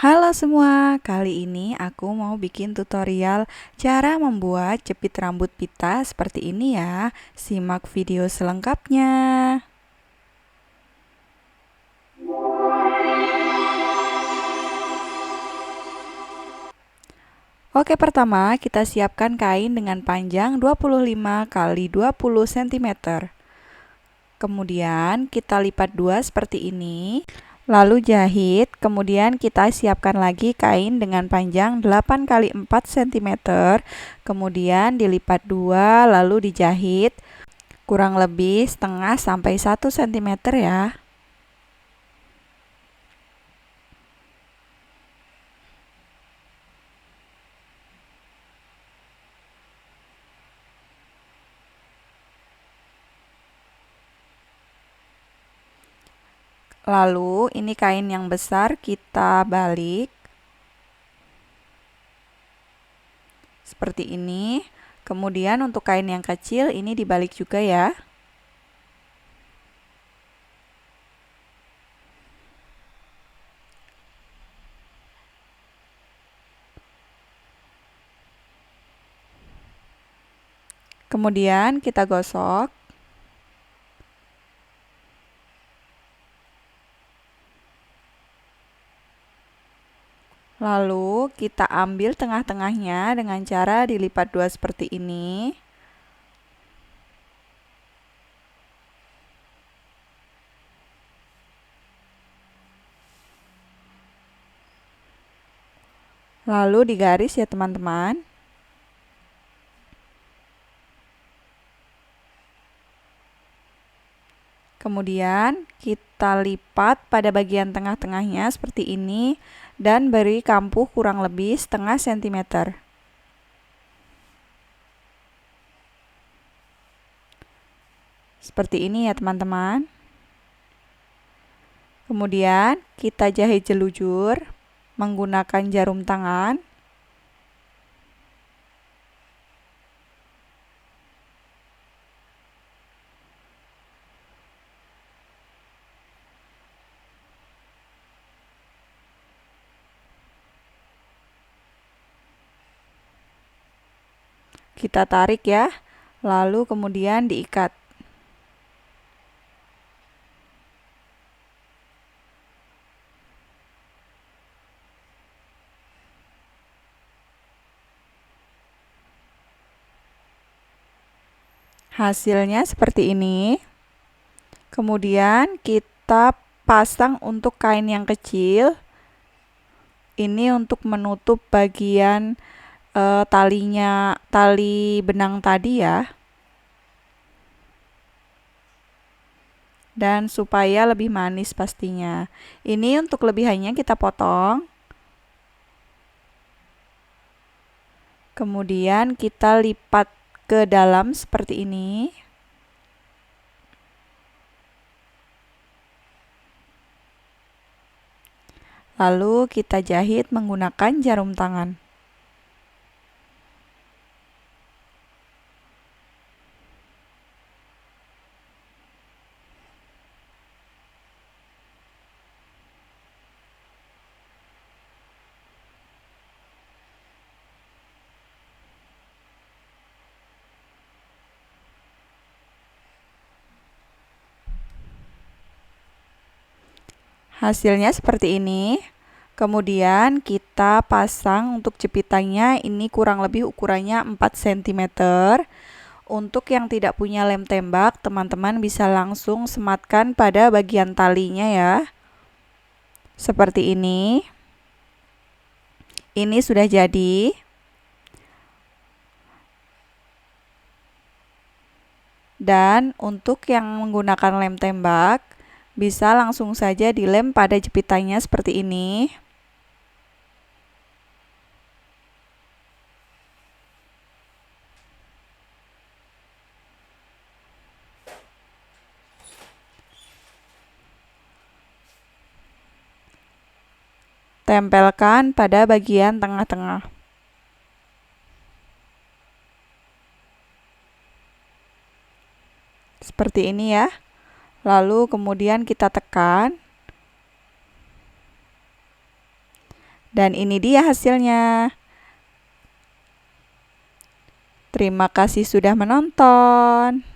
Halo semua, kali ini aku mau bikin tutorial cara membuat jepit rambut pita seperti ini ya. Simak video selengkapnya. Oke, pertama kita siapkan kain dengan panjang 25 x 20 cm. Kemudian kita lipat dua seperti ini. Lalu jahit, kemudian kita siapkan lagi kain dengan panjang 8 x 4 cm, kemudian dilipat dua lalu dijahit kurang lebih setengah sampai 1 cm ya. Lalu ini kain yang besar kita balik seperti ini. Kemudian untuk kain yang kecil ini dibalik juga ya. Kemudian kita gosok. Lalu kita ambil tengah-tengahnya dengan cara dilipat dua seperti ini. Lalu digaris ya teman-teman. Kemudian kita lipat pada bagian tengah-tengahnya seperti ini dan beri kampuh kurang lebih setengah sentimeter. Seperti ini ya teman-teman. Kemudian kita jahit jelujur menggunakan jarum tangan. Kita tarik ya, lalu kemudian diikat. Hasilnya seperti ini. Kemudian kita pasang untuk kain yang kecil. Ini untuk menutup bagian tali benang tadi ya. Dan supaya lebih manis pastinya. Ini untuk kelebihannya kita potong. Kemudian kita lipat ke dalam seperti ini. Lalu kita jahit menggunakan jarum tangan. Hasilnya seperti ini. Kemudian kita pasang untuk jepitannya, ini kurang lebih ukurannya 4 cm. Untuk yang tidak punya lem tembak, teman-teman bisa langsung sematkan pada bagian talinya ya. Seperti ini. Ini sudah jadi. Dan untuk yang menggunakan lem tembak, bisa langsung saja dilem pada jepitannya seperti ini. Tempelkan pada bagian tengah-tengah. Seperti ini ya. Lalu kemudian kita tekan. Dan ini dia hasilnya. Terima kasih sudah menonton.